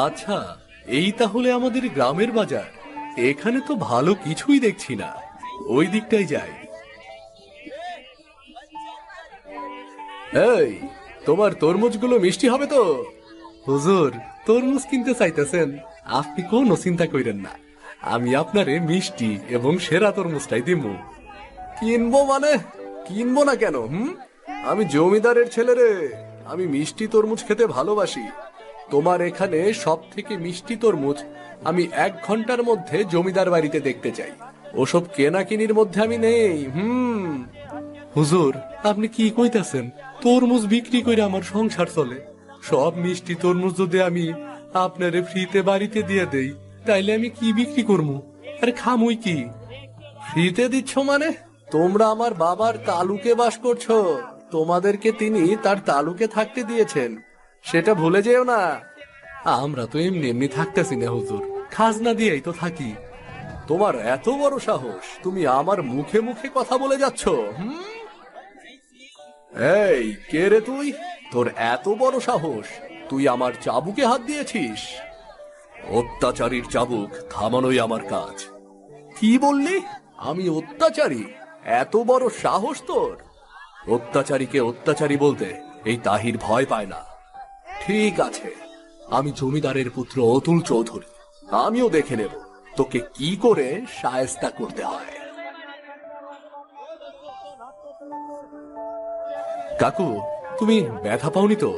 আচ্ছা, এই তাহলে আমাদের গ্রামের বাজার। এখানে তো ভালো কিছুই দেখছি না, ওই দিকটাই যাই। এই, তোমার তরমুজগুলো মিষ্টি হবে তো? হুজুর, তরমুজ কিনতে চাইতেছেন? আপনি কোনো চিন্তা করেন না, আমি আপনারে মিষ্টি এবং সেরা তরমুজটাই দিমু। কিনবো মানে? কিনবো না কেন? আমি জমিদারের ছেলে রে, আমি মিষ্টি তরমুজ খেতে ভালোবাসি। তোমার এখানে সব থেকে মিষ্টি তরমুজ আমি 1 ঘন্টার মধ্যে জমিদার বাড়িতে দেখতে চাই। ওসব কেনাকিনির মধ্যে আমি নেই। হুজুর, আপনি কি কইতাছেন? তরমুজ বিক্রি করে আমার সংসার চলে। সব মিষ্টি তরমুজ যদি আমি আপনারে ফ্রিতে বাড়িতে দিয়ে দেই, তাইলে আমি কি বিক্রি করবো? আরে খামুই কি? ফ্রিতে দিচ্ছ মানে? তোমরা আমার বাবার তালুকে বাস করছো, তোমাদেরকে তিনি তার তালুকে থাকতে দিয়েছেন, সেটা ভুলে যেও না। আমরা তো এমনি এমনি থাকতেছি না হুজুর, খাজনা দিয়েই তো থাকি। তোমার এত বড় সাহস, তুমি আমার মুখে মুখে কথা বলে যাচ্ছ? এই, কে রে তুই? তোর এত বড় সাহস, তুই আমার চাবুকে হাত দিয়েছিস? অত্যাচারীর চাবুক থামানোই আমার কাজ। কি বললি? আমি অত্যাচারী? এত বড় সাহস তোর? অত্যাচারীকে অত্যাচারী বলতে এই তাহির ভয় পায় না। ঠিক আছে, আমি জমিদারের পুত্র অতুল চৌধুরী, আমিও দেখে নেব তোকে কি করে শায়েস্তা করতে হয়। কাকু, তুমি ব্যথা পাওনি তো?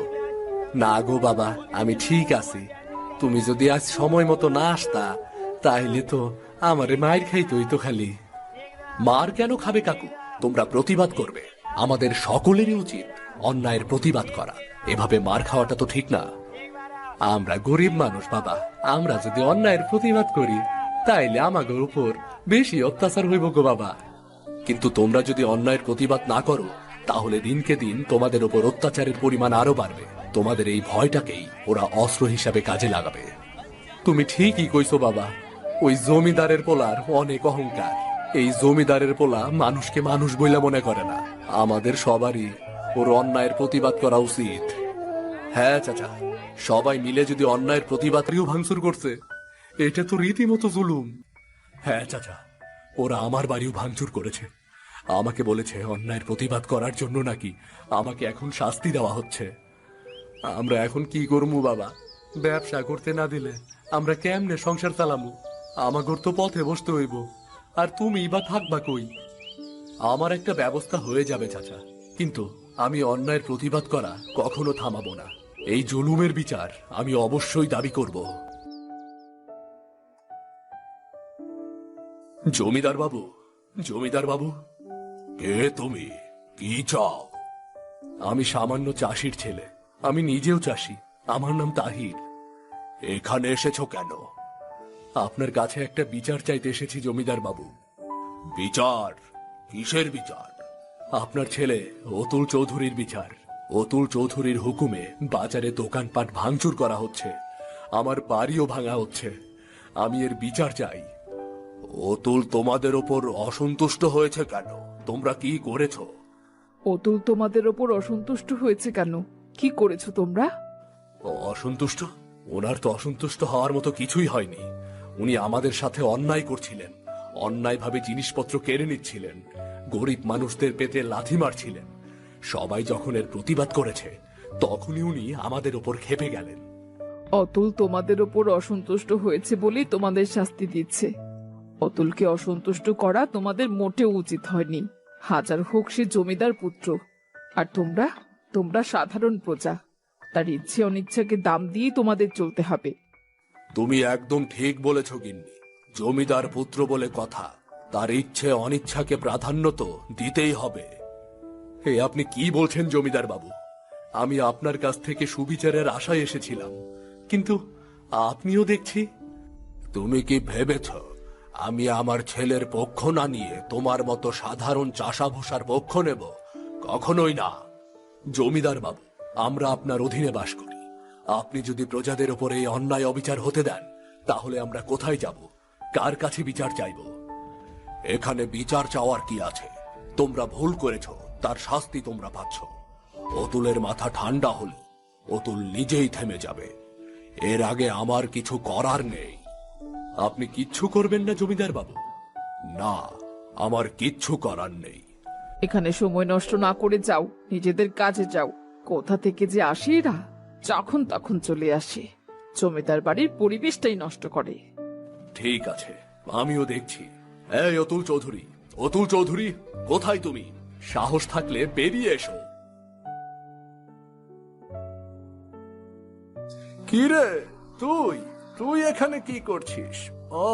না গো বাবা, আমি ঠিক আছি। তুমি যদি আজ সময় মতো না আসতা, তাইলে তো আমারে মায়ের খাইতই তো খালি। মার কেন খাবে কাকু? তোমরা প্রতিবাদ করবে। আমাদের সকলেরই উচিত অন্যায়ের প্রতিবাদ করা। এভাবে মার খাওয়াটা তো ঠিক না। আমরা গরিব মানুষ বাবা, আমরা যদি অন্যায়ের প্রতিবাদ করি, তাইলে আমাদের উপর বেশি অত্যাচার হইব গো বাবা। কিন্তু তোমরা যদি অন্যায়ের প্রতিবাদ না করো, তাহলে দিনকে দিন তোমাদের উপর অত্যাচারের পরিমাণ আরো বাড়বে। তোমাদের এই ভয়টাকেই ওরা অস্ত্র হিসাবে কাজে লাগাবে। তুমি ঠিকই কইছো বাবা, ওই জমিদারের পোলার অনেক অহংকার। এই জমিদারের পোলা মানুষকে মানুষ বইলা মনে করে না। আমাদের সবারই ওর অন্যায়ের প্রতিবাদ করা উচিত। হ্যাঁ চাচা, সবাই মিলে যদি অন্যায়ের প্রতিবাদীও ভাঙচুর করছে, এটা তো রীতিমতো জুলুম। হ্যাঁ চাচা, ওরা আমার বাড়িও ভাঙচুর করেছে। আমাকে বলেছে অন্যায়ের প্রতিবাদ করার জন্য নাকি আমাকে এখন শাস্তি দেওয়া হচ্ছে। আমরা এখন কি করবো বাবা? ব্যবসা করতে না দিলে আমরা কেমনে সংসার চালামু? আমাগর তো পথে বসতে হইব, আর তুমি বা থাকবা কই? আমার একটা ব্যবস্থা হয়ে যাবে চাচা, কিন্তু আমি অন্যায়ের প্রতিবাদ করা কখনো থামাবো না। এই জুলুমের বিচার আমি অবশ্যই দাবি করব। জমিদার বাবু, জমিদার বাবু। কে তুমি? কি চাও? আমি সামান্য চাষির ছেলে, আমি নিজেও চাষি। আমার নাম তাহির। এখানে এসেছো কেন? আপনার কাছে একটা বিচার চাইতে এসেছি জমিদার বাবু। বিচার? কিসের বিচার? আপনার ছেলে অতুল চৌধুরীর বিচার। অতুল চৌধুরীর হুকুমে বাজারে দোকানপাট ভাঙচুর করা হচ্ছে, আমার বাড়িও ভাঙা হচ্ছে। আমি এর বিচার চাই। অতুল তোমাদের ওপর অসন্তুষ্ট হয়েছে কেন? তোমরা কি করেছো? অতুল তোমাদের ওপর অসন্তুষ্ট হয়েছে কেন? কি করেছো তোমরা? অসন্তুষ্ট? ওনার তো অসন্তুষ্ট হওয়ার মতো কিছুই হয়নি। উনি আমাদের সাথে অন্যায় করছিলেন, অন্যায়ভাবে জিনিসপত্র কেড়ে নিচ্ছিলেন, গরিব মানুষদের পেটে লাথি মারছিলেন। সবাই যখন এর প্রতিবাদ করেছে, তখনই উনি আমাদের ওপর ক্ষেপে গেলেন। অতুল তোমাদের ওপর অসন্তুষ্ট হয়েছে বলেই তোমাদের শাস্তি দিচ্ছে। অতুলকে অসন্তুষ্ট করা তোমাদের মোটেও উচিত হয়নি। হাজার হোক সে জমিদার পুত্র, আর তোমরা তোমরা সাধারণ প্রজা। তার ইচ্ছে অনিচ্ছাকে দাম দিয়ে তোমাদের চলতে হবে। তুমি একদম ঠিক বলেছ গিন্নি। জমিদার পুত্র বলে কথা, তার ইচ্ছে অনিচ্ছাকে প্রাধান্য তো দিতেই হবে। হে, আপনি কি বলছেন জমিদার বাবু? আমি আপনার কাছ থেকে সুবিচারের আশায় এসেছিলাম, কিন্তু আপনিও দেখছি। তুমি কি ভেবেছ আমি আমার ছেলের পক্ষ না নিয়ে তোমার মতো সাধারণ চাষাভুষার পক্ষ নেব? কখনোই না। জমিদার বাবু, আমরা আপনার অধীনে বাস করি। আপনি যদি প্রজাদের ওপর এই অন্যায় অবিচার হতে দেন, তাহলে আমরা কোথায় যাব? কার কাছে বিচার চাইব? এখানে বিচার চাওয়ার কি আছে? তোমরা ভুল করেছ, তার শাস্তি তোমরা পাচ্ছ। অতুলের মাথা ঠান্ডা হলে অতুল নিজেই থেমে যাবে। এর আগে আমার কিছু করার নেই। আপনি কিচ্ছু করবেন না জমিদার বাবু? না, আমার কিচ্ছু করার নেই। এখানে সময় নষ্ট না করে যাও, নিজেদের কাজে যাও। কোথা থেকে যে আসে এরা, যখন তখন চলে আসে, জমিদার বাড়ির পরিবেশটাই নষ্ট করে। ঠিক আছে, আমিও দেখছি। এই অতুল চৌধুরী, অতুল চৌধুরী, কোথায় তুমি? সাহস থাকলে বেরিয়ে এসো। কি রে, তুই তুই এখানে কি করছিস? ও,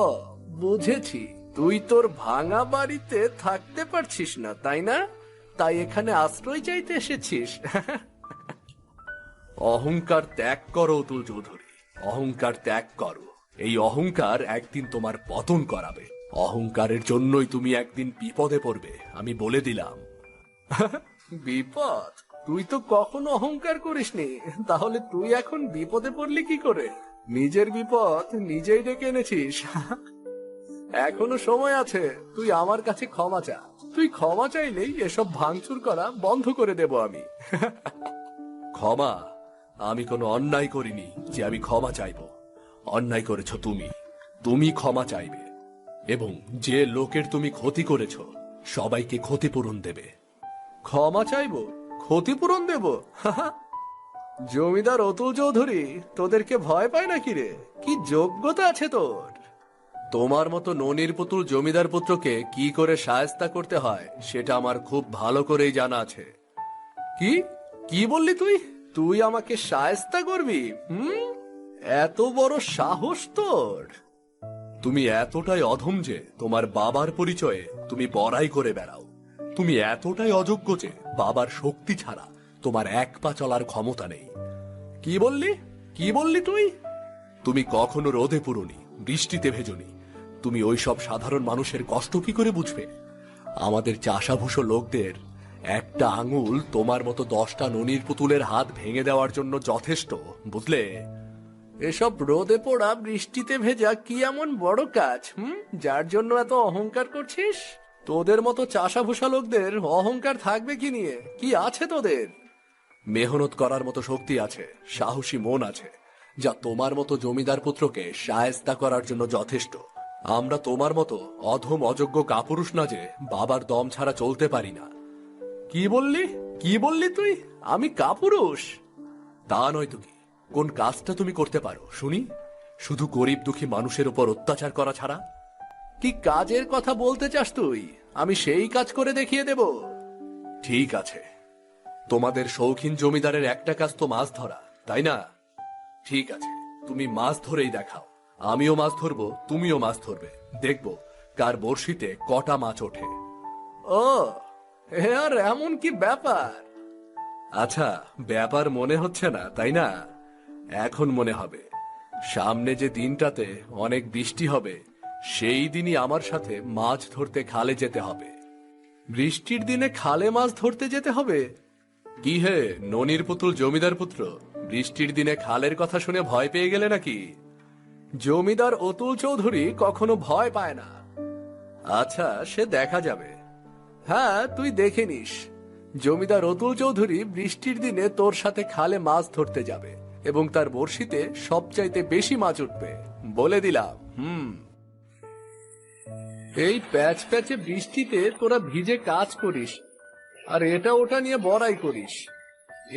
বুঝেছি, তুই তোর ভাঙা বাড়িতে থাকতে পারছিস না, তাই না? তাই এখানে আশ্রয় চাইতে এসেছিস। অহংকার ত্যাগ করো অতুল চৌধুরী, অহংকার ত্যাগ করো। এই অহংকার একদিন তোমার পতন করাবে। অহংকারের জন্যই তুমি একদিন বিপদে পড়বে, আমি বলে দিলাম। বিপদ? তুই তো কখনো অহংকার করিসনি, তাহলে তুই এখন বিপদে পড়লি কি করে? নিজের বিপদ নিজেই ডেকে এনেছিস। এখনো সময় আছে, তুই আমার কাছে ক্ষমা চা। তুই ক্ষমা চাইলেই এসব ভাঙচুর করা বন্ধ করে দেব আমি। ক্ষমা? আমি কোনো অন্যায় করিনি যে আমি ক্ষমা চাইব। অন্যায় করেছ তুমি, তুমি ক্ষমা চাইবে। এবং যে লোকের তুমি ক্ষতি করেছ সবাইকে ক্ষতিপূরণ দেবে। ক্ষমা চাইব, ক্ষতিপূরণ দেব? জমিদার অতুল চৌধুরী তোদেরকে ভয় পায় নাকি রে? কি যোগ্যতা আছে তোর? তোমার মতো ননির পুতুল জমিদার পুত্রকে কি করে শায়েস্তা করতে হয় সেটা আমার খুব ভালো করেই জানা আছে। কি কি বললি তুই? তুই আমাকে শায়েস্তা করবি? এত বড় সাহস তোর? তুমি এতটাই অধম যে তোমার বাবার পরিচয়ে তুমি বড়াই করে বেড়াও। তুমি এতটাই অযোগ্য যে বাবার শক্তি ছাড়া তোমার এক পা চলার ক্ষমতা নেই। কি বললি? কি বললি তুই? তুমি কখনো রোদে পুরোনি, বৃষ্টিতে ভেজনি। তুমি ওইসব সাধারণ মানুষের কষ্ট কি করে বুঝবে? আমাদের চাষাভুষো লোকদের একটা আঙুল তোমার মতো 10টা ননির পুতুলের হাত ভেঙে দেওয়ার জন্য যথেষ্ট, বুঝলে? এসব রোদে পোড়া বৃষ্টিতে ভেজা কি এমন বড় কাজ যার জন্য এত অহংকার করছিস? তোদের মতো চাষাভুষা লোকদের অহংকার থাকবে কি নিয়ে? কি আছে তোদের? মেহনত করার মতো শক্তি আছে, সাহসী মন আছে, যা তোমার মতো জমিদার পুত্রকে শায়েস্তা করার জন্য যথেষ্ট। আমরা তোমার মতো অধম অযোগ্য কাপুরুষ না যে বাবার দম ছাড়া চলতে পারি না। কি বললি? কি বললি তুই? আমি কাপুরুষ? তা নয় তো কি? কোন কাজটা তুমি করতে পারো শুনি? শুধু গরিব দুঃখী মানুষের উপর অত্যাচার করা ছাড়া? কি কাজের কথা বলতে চাস তুই? আমি সেই কাজ করে দেখিয়ে দেব। ঠিক আছে, তোমাদের শৌখিন জমিদারের একটা কাজ তো মাছ ধরা, তাই না? ঠিক আছে, তুমি মাছ ধরেই দেখাও। আমিও মাছ ধরবো, তুমিও মাছ ধরবে। দেখবো কার বড়শিতে কটা মাছ ওঠে। ও, আর এমন কি ব্যাপার? আচ্ছা, ব্যাপার মনে হচ্ছে না, তাই না? এখন মনে হবে। সামনে যে দিনটাতে অনেক বৃষ্টি হবে সেই দিনই আমার সাথে মাছ ধরতে খালে যেতে হবে। বৃষ্টির দিনে খালে মাছ ধরতে যেতে হবে? কি হে ননির পুতুল জমিদার পুত্র, বৃষ্টির দিনে খালের কথা শুনে ভয় পেয়ে গেলে নাকি? জমিদার অতুল চৌধুরী কখনো ভয় পায় না। আচ্ছা, সে দেখা যাবে। হ্যাঁ, তুই দেখে নিস। জমিদার অতুল চৌধুরী বৃষ্টির দিনে তোর সাথে খালে মাছ ধরতে যাবে এবং তার বড়শিতে সবচাইতে বেশি মাছ উঠবে, বলে দিলাম। এই প্যাচ প্যাচে বৃষ্টিতে তোরা ভিজে কাজ করিস আর এটা ওটা নিয়ে বড়াই করিস।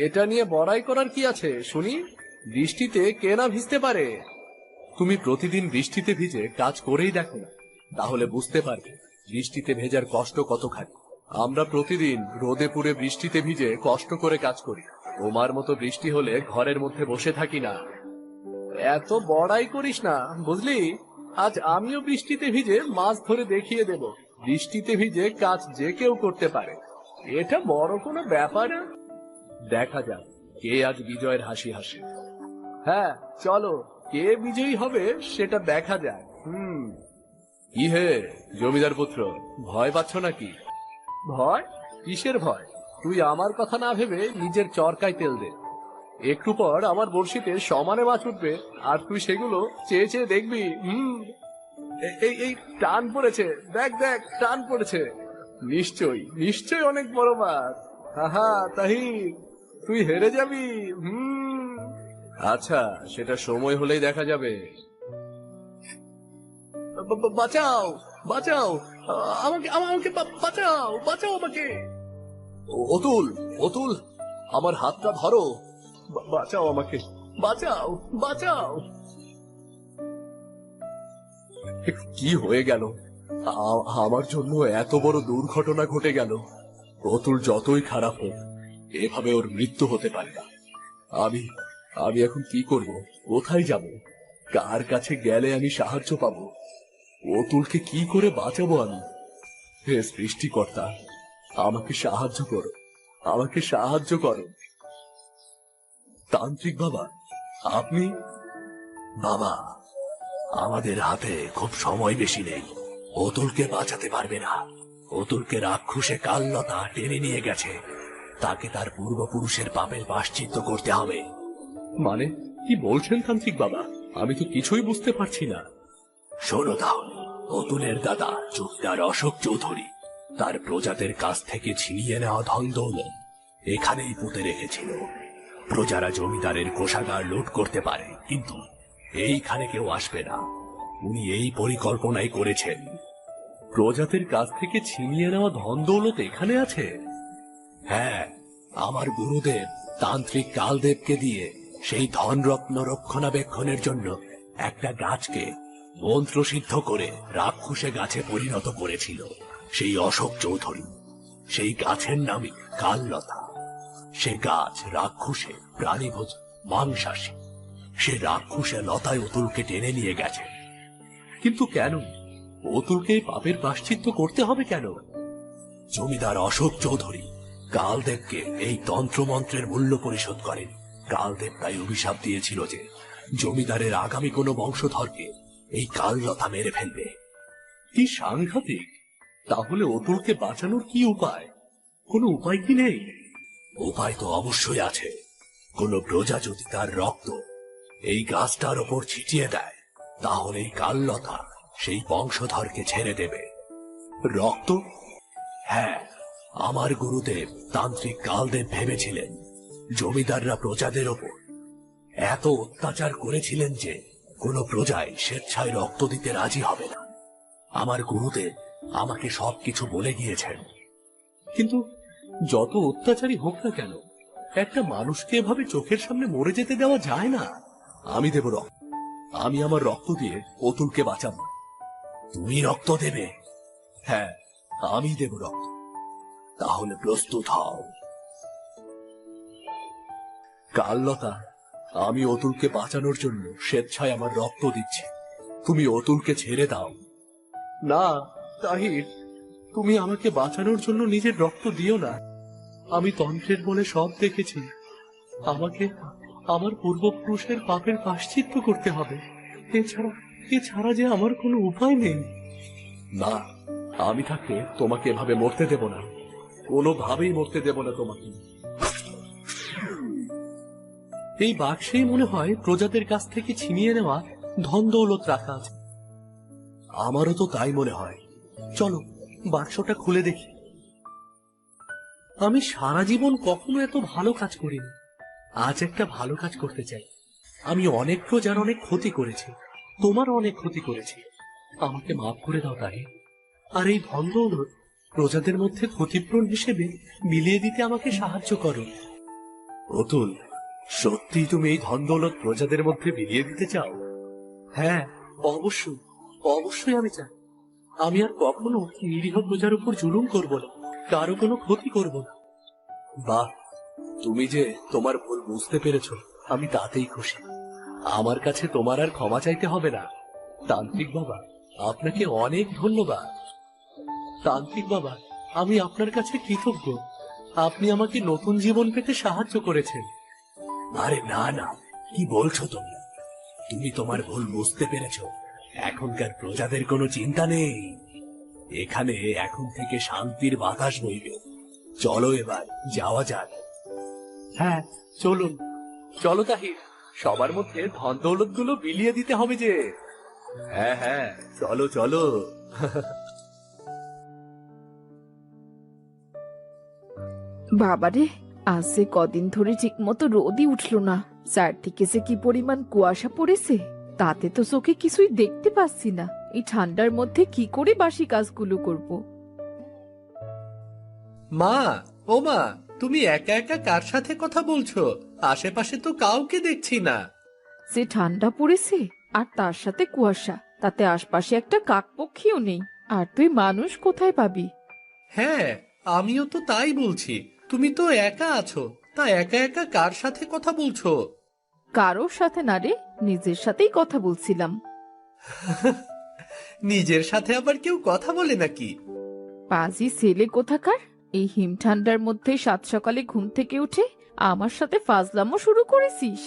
এটা নিয়ে বড়াই করার কি আছে শুনি? বৃষ্টিতে কে না ভিজতে পারে? তুমি প্রতিদিন বৃষ্টিতে ভিজে কাজ করেই দেখো না, তাহলে বুঝতে পারবে বৃষ্টিতে ভেজার কষ্ট কতখানি। আমরা প্রতিদিন রোদে পুড়ে বৃষ্টিতে ভিজে কষ্ট করে কাজ করি। তোমার মতো বৃষ্টি হলে ঘরের মধ্যে বসে থাকি না। এত বড়াই করিস না, বুঝলি? আজ আমিও বৃষ্টিতে ভিজে মাছ ধরে দেখিয়ে দেব বৃষ্টিতে ভিজে কাজ যে কেউ করতে পারে। এটা বড় কোনো ব্যাপার না। দেখা যাক কে আজ বিজয়ের হাসি হাসে। হ্যাঁ, চলো, কে বিজয়ী হবে সেটা দেখা যাক। কি হে জমিদার পুত্র, ভয় পাচ্ছ নাকি? ভয়? কিসের ভয়? তুই আমার কথা না ভেবে নিজের চরকায় তেল দে। একটু পর আমার বড়শিতে সমানে মাছ উঠবে আর তুই সেগুলো চেয়ে চেয়ে দেখবি। এই এই টান পড়েছে, দেখ দেখ টান পড়েছে। নিশ্চয়ই নিশ্চয়ই অনেক বড় মাছ। হাহা তাহির, তুই হেরে যাবি। আচ্ছা, সেটা সময় হলেই দেখা যাবে। বাঁচাও বাঁচাও, আমাকে আমাকে বাঁচাও বাঁচাও আমাকে। অতুল, অতুল, আমার হাতটা ধরো, বাঁচাও আমাকে, বাঁচাও বাঁচাও। কি হয়ে গেল? আমার জন্য এত বড় দুর্ঘটনা ঘটে গেল। অতুল যতই খারাপ হোক, এভাবে ওর মৃত্যু হতে পারে না। আমি আমি এখন কি করব? কোথায় যাব? কার কাছে গেলে আমি সাহায্য পাবো? অতুলকে কি করে বাঁচাবো আমি? হে সৃষ্টিকর্তা, আমাকে সাহায্য করো, আমাকে সাহায্য করো। তান্ত্রিক বাবা, আপনি? বাবা, আমাদের হাতে খুব সময় বেশি নেই। অতুলকে বাঁচাতে পারবে না। অতুলকে রাক্ষসে কাললতা টেনে নিয়ে গেছে। তাকে তার পূর্বপুরুষের পাপের প্রায়শ্চিত্ত করতে হবে। মানে কি বলছেন তান্ত্রিক বাবা? আমি তো কিছুই বুঝতে পারছি না। শোনো তাহলে, অতুলের দাদা জমিদার অশোক চৌধুরী তার প্রজাদের কাছ থেকে ছিনিয়ে নেওয়া ধন দৌলত এখানেই পুঁতে রেখেছিল। প্রজারা জমিদারের কোষাগার লুট করতে পারে, কিন্তু এইখানে কেউ আসবে না। উনি এই পরিকল্পনাই করেছেন। প্রজাদের কাছ থেকে ছিনিয়ে নেওয়া ধন দৌলত এখানে আছে? হ্যাঁ, আমার গুরুদেব তান্ত্রিক কালদেবকে দিয়ে সেই ধনরত্ন রক্ষণাবেক্ষণের জন্য একটা গাছকে মন্ত্রসিদ্ধ করে রাক্ষসে গাছে পরিণত করেছিল সেই অশোক চৌধুরী। সেই গাছের নামই কাললতা। সে গাছ রাক্ষসে প্রাণীভোজ, মাংসাশী। সে রাক্ষসে লতায় অতুলকে টেনে নিয়ে গেছে। কিন্তু কেন? অতুলকে এই পাপের প্রায়শ্চিত্ত করতে হবে কেন? জমিদার অশোক চৌধুরী কালদেবকে এই তন্ত্রমন্ত্রের মূল্য পরিশোধ করেন। কালদেব তাই অভিশাপ দিয়েছিল যে জমিদারের আগামী কোনো বংশধরকে এই কাললতা মেরে ফেলবে। কি সাংঘাতিক! তাহলে অতুলকে বাঁচানোর কি উপায়? কোনো উপায় কি নেই? উপায় তো অবশ্যই আছে। কোন প্রজা যদি তার রক্ত এই গাছটার ওপর ছিটিয়ে দেয়, তাহলে এই কাললতা সেই বংশধরকে ছেড়ে দেবে। রক্ত? হ্যাঁ, আমার গুরুদেব তান্ত্রিক কালদেব ভেবেছিলেন জমিদাররা প্রজাদের ওপর এত অত্যাচার করেছিলেন যে কোনো প্রজায় স্বেচ্ছায় রক্ত দিতে রাজি হবে না। আমার গুরুদেব আমাকে সবকিছু বলে গিয়েছেন। কিন্তু যত অত্যাচারী হোক না কেন, একটা মানুষকে এভাবে চোখের সামনে মরে যেতে দেওয়া যায় না। আমি দেব রক্ত। আমি আমার রক্ত দিয়ে অতুলকে বাঁচাবো। তুমি রক্ত দেবে? হ্যাঁ, আমি দেব রক্ত। তাহলে প্রস্তুত হও। কাললতা, আমি অতুলকে বাঁচানোর জন্য স্বেচ্ছায় আমার রক্ত দিচ্ছি। তুমি অতুলকে ছেড়ে দাও। না তাহির, তুমি আমাকে বাঁচানোর জন্য নিজের রক্ত দিও না। আমি তন্ত্রের বলে সব দেখেছি। আমাকে আমার পূর্বপুরুষের পাপের প্রায়শ্চিত্ত করতে হবে। এছাড়া যে আমার কোনো উপায় নেই। না, আমি থাকতে তোমাকে এভাবে মরতে দেব না। কোনোভাবেই মরতে দেব না তোমাকে। এই বাক্সেই মনে হয় প্রজাদের কাছ থেকে ছিনিয়ে নেওয়া ধন দৌলত রাখা আছে। আমারও তো তাই মনে হয়। চলো বাক্সটা খুলে দেখি। আমি সারা জীবন কখনো এত ভালো কাজ করিনি। আজ একটা ভালো কাজ করতে চাই। আমি অনেক প্রজার অনেক ক্ষতি করেছি, তোমারও অনেক ক্ষতি করেছি। আমাকে মাফ করে দাও তাই। আর এই ধন দৌলত প্রজাদের মধ্যে ক্ষতিপূরণ হিসেবে মিলিয়ে দিতে আমাকে সাহায্য করো। অতুল, সত্যি তুমি এই ধন দৌলত প্রজাদের মধ্যে বিলিয়ে দিতে চাও? হ্যাঁ, অবশ্যই অবশ্যই আমি চাই। আমি আর কখনো নিরীহ প্রজার উপর জুলুম করব না, কারো কোনো ক্ষতি করব না। বাহ, তুমি যে তোমার ভুল বুঝতে পেরেছ, আমি তাতেই খুশি। আমার কাছে তোমার আর ক্ষমা চাইতে হবে না। তান্ত্রিক বাবা, আপনাকে অনেক ধন্যবাদ। তান্ত্রিক বাবা, আমি আপনার কাছে কৃতজ্ঞ। আপনি আমাকে নতুন জীবন পেতে সাহায্য করেছেন। আরে না না, কি বলছো তুমি? তুমি তোমার ভুল বুঝতে পেরেছ। এখনকার প্রজাদের কোনো চিন্তা নেই। এখানে এখন থেকে শান্তির বাতাস বইবে। চলো এবার যাওয়া যাক। হ্যাঁ চলুন, চলো তাহির। সবার মধ্যে ধন দৌলত গুলো বিলিয়ে দিতে হবে যে। হ্যাঁ হ্যাঁ, চলো চলো। বাবারে, আজ সে কদিন ধরে ঠিক মতো রোদই উঠলো না। চারদিকে যে কি পরিমাণ কুয়াশা পড়েছে, তাতে তো চোখে কিছুই দেখতে পাচ্ছি না। এই ঠান্ডার মধ্যে কি করে বাসি কাজগুলো করব? মা, ও মা, তুমি একা একা কার সাথে কথা বলছো? আশেপাশে তো কাউকে দেখছি না। যে ঠান্ডা পড়েছে আর তার সাথে কুয়াশা, তাতে আশপাশে একটা কাকপক্ষীও নেই। আর তুই মানুষ কোথায় পাবি? হ্যাঁ, আমিও তো তাই বলছি। তুমি তো একা আছো, তা একা একা কার সাথে কথা বলছো? কারোর সাথে না রে, নিজের সাথেই কথা বলছিলাম। নিজের সাথে আবার কেউ কথা বলে নাকি? পাজি ছেলে কোথাকার, এই হিম ঠান্ডার মধ্যে সাত সকালে ঘুম থেকে উঠে আমার সাথে ফাজলামো শুরু করেছিস?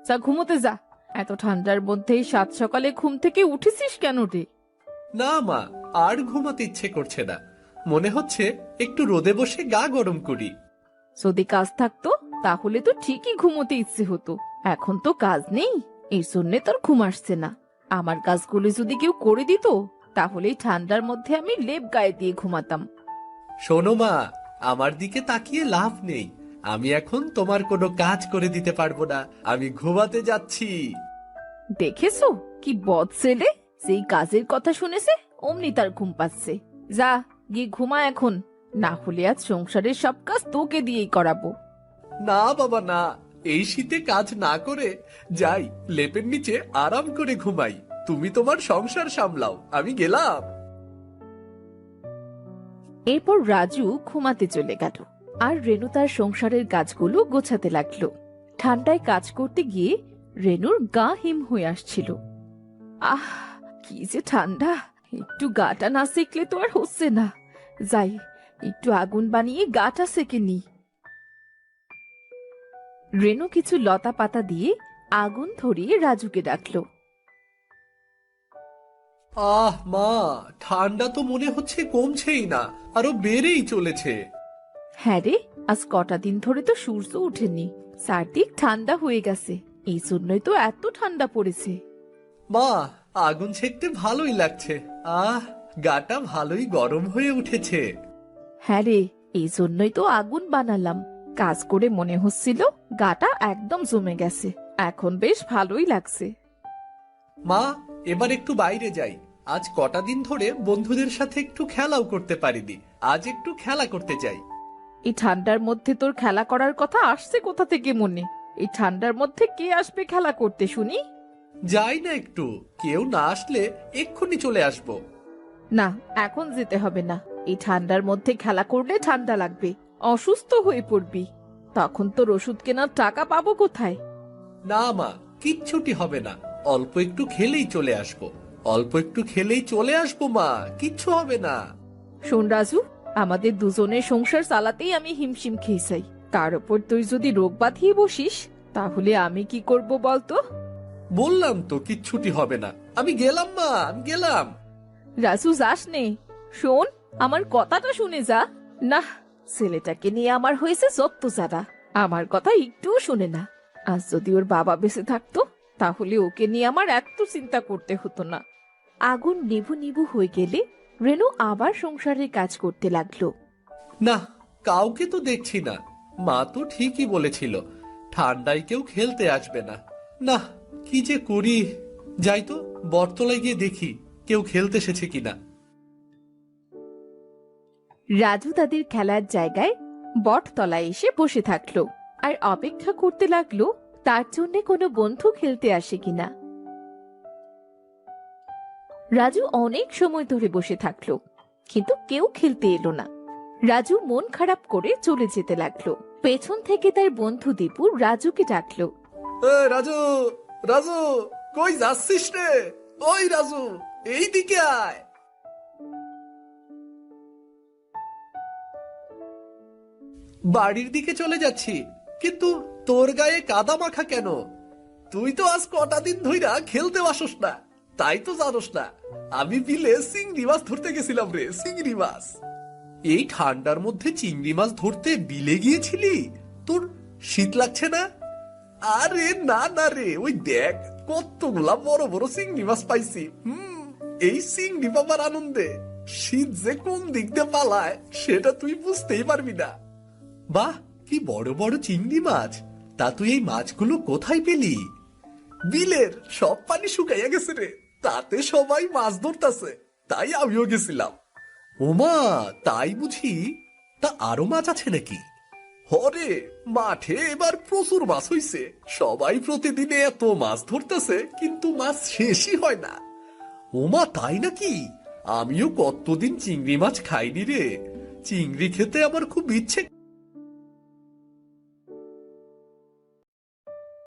যা ঘুমোতে যা। এত ঠান্ডার মধ্যে সাত সকালে ঘুম থেকে উঠেছিস কেন রে? না মা, আর ঘুমাতে ইচ্ছে করছে না। মনে হচ্ছে একটু রোদে বসে গা গরম করি। যদি কাজ থাকতো তাহলে তো ঠিকই ঘুমোতে ইচ্ছে হতো। এখন তো কাজ নেই, এই জন্যে তোর ঘুম আসছে না। আমার কাজগুলো যদি কেউ করে দিত, তাহলে এই ঠান্ডার মধ্যে আমি লেপ গায়ে দিয়ে ঘুমাতাম। শোনো মা, আমার দিকে তাকিয়ে লাভ নেই। আমি এখন তোমার কোনো কাজ করে দিতে পারবো না। আমি ঘুমাতে যাচ্ছি। দেখেছো কি বদ ছেলে, যেই কাজের কথা শুনেছে অমনি তার ঘুম পাচ্ছে। যা গিয়ে ঘুমা এখন, না হলে আজ সংসারের সব কাজ তোকে দিয়েই করাবো। না বাবা না, এই শীতে কাজ না করে যাই লেপের নিচে আরাম করে ঘুমাই। তুমি তোমার সংসার সামলাও, আমি গেলাম। এরপর রাজু ঘুমাতে চলে গেল, আর রেনু তার সংসারের কাজগুলো গোছাতে লাগলো। ঠান্ডায় কাজ করতে গিয়ে রেনুর গা হিম হয়ে আসছিল। আহ, কি যে ঠান্ডা! একটু গাটা না সেকলে তো আর হচ্ছে না। যাই, একটু আগুন বানিয়ে গাটা সেকে নি। রেনু কিছু লতা পাতা দিয়ে আগুন ধরিয়ে রাজুকে ডাকলো। আহ মা, ঠান্ডা তো মনে হচ্ছে কমছেই না, আরো বেড়েই চলেছে। হ্যাঁ রে, আজ কটা দিন ধরে তো সূর্য ওঠেনি, চারদিক ঠান্ডা হয়ে গেছে। এই জন্যই তো এত ঠান্ডা পড়েছে। মা, আগুন সেকতে ভালোই লাগছে। আহ, গাটা ভালোই গরম হয়ে উঠেছে। হ্যাঁ রে, এই জন্যই তো আগুন বানালাম। কাজ করে মনে হচ্ছিল গাটা একদম জমে গেছে। এখন বেশ ভালোই লাগছে। মা, এবার একটু বাইরে যাই। আজ কটা দিন ধরে বন্ধুদের সাথে একটু খেলাও করতে পারিনি। আজ একটু খেলা করতে যাই। এই ঠান্ডার মধ্যে তোর খেলা করার কথা আসছে কোথা থেকে মনে? এই ঠান্ডার মধ্যে কে আসবে খেলা করতে শুনি? যাই না একটু, কেউ না আসলে এক্ষুনি চলে আসবো। না, এখন যেতে হবে না। এই ঠান্ডার মধ্যে খেলা করলে ঠান্ডা লাগবে, অসুস্থ হয়ে পড়বি। তখন তোর ওষুধ কেনার টাকা পাবো কোথায়? না মা, কিচ্ছুটি হবে না। অল্প একটু খেলেই চলে আসবো। অল্প একটু খেলেই চলে আসবো মা, কিচ্ছু হবে না। শোন রাজু, আমাদের দুজনের সংসার চালাতেই আমি হিমশিম খেয়েছি। তার উপর তুই যদি রোগ বাঁধিয়ে বসিস, তাহলে আমি কি করব বলতো? বললাম তো কিচ্ছুটি হবে না। আমি গেলাম মা, আমি গেলাম। রাজু, যাস নে। শোন, আমার কথাটা শুনে যা। না, ছেলেটাকে নিয়ে আমার হয়েছে যত যারা, আমার কথা একটুও শুনে না। আজ যদি ওর বাবা বেঁচে থাকতো, তাহলে ওকে নিয়ে আমার এত চিন্তা করতে হতো না। আগুন নিভু নিভু হয়ে গেলে রেনু আবার সংসারের কাজ করতে লাগলো। না, কাউকে তো দেখছি না। মা তো ঠিকই বলেছিল, ঠান্ডায় কেউ খেলতে আসবে না। না, কি যে করি। যাই তো, বটতলায় গিয়ে দেখি কেউ খেলতে এসেছে কিনা। রাজু তাদের খেলার জায়গায় বটতলায় এসে বসে থাকলো আর অপেক্ষা করতে লাগলো তার জন্য কোনো বন্ধু খেলতে আসে কিনা। রাজু অনেক সময় ধরে বসে থাকলো, কিন্তু কেউ খেলতে এলো না। রাজু মন খারাপ করে চলে যেতে লাগলো। পেছন থেকে তার বন্ধু দীপু রাজুকে ডাকলো। রাজু, রাজু, কই যাচ্ছিস রে? ওই রাজু, এইদিকে আয়। বাড়ির দিকে চলে যাচ্ছি, কিন্তু তোর গায়ে কাদা মাখা কেন? তুই তো আজ কটা দিন ধইরা খেলতে আসস না, তাই তো জানোস না। আমি বিলে চিংড়ি মাছ ধরতে গেছিলাম রে, চিংড়ি মাছ। এই ঠান্ডার মধ্যে চিংড়ি মাছ ধরতে বিলে গিয়েছিলি? তোর শীত লাগছে না? আরে না না রে, ওই দেখ কতগুলা বড় বড় চিংড়ি মাছ পাইছি। এই চিংড়ি পাবার আনন্দে শীত যে কোন দিক দিয়ে পালায় সেটা তুই বুঝতেই পারবি না। বাহ, কি বড় বড় চিংড়ি মাছ! তা তুই এই মাছগুলো কোথায় পেলি? বিলের সব পানি শুকাইয়া গেছে রে, তাতে সবাই মাছ ধরতাছে, তাই আমিও গেছিলাম। ওমা, তাই বুঝি? তা আরো মাছ আছে নাকি? হরে, মাঠে এবার প্রচুর মাছ হইছে। সবাই প্রতিদিনে এত মাছ ধরতেছে, কিন্তু মাছ শেষই হয় না। ওমা, তাই নাকি? আমিও কতদিন চিংড়ি মাছ খাইনি রে। চিংড়ি খেতে আমার খুব ইচ্ছে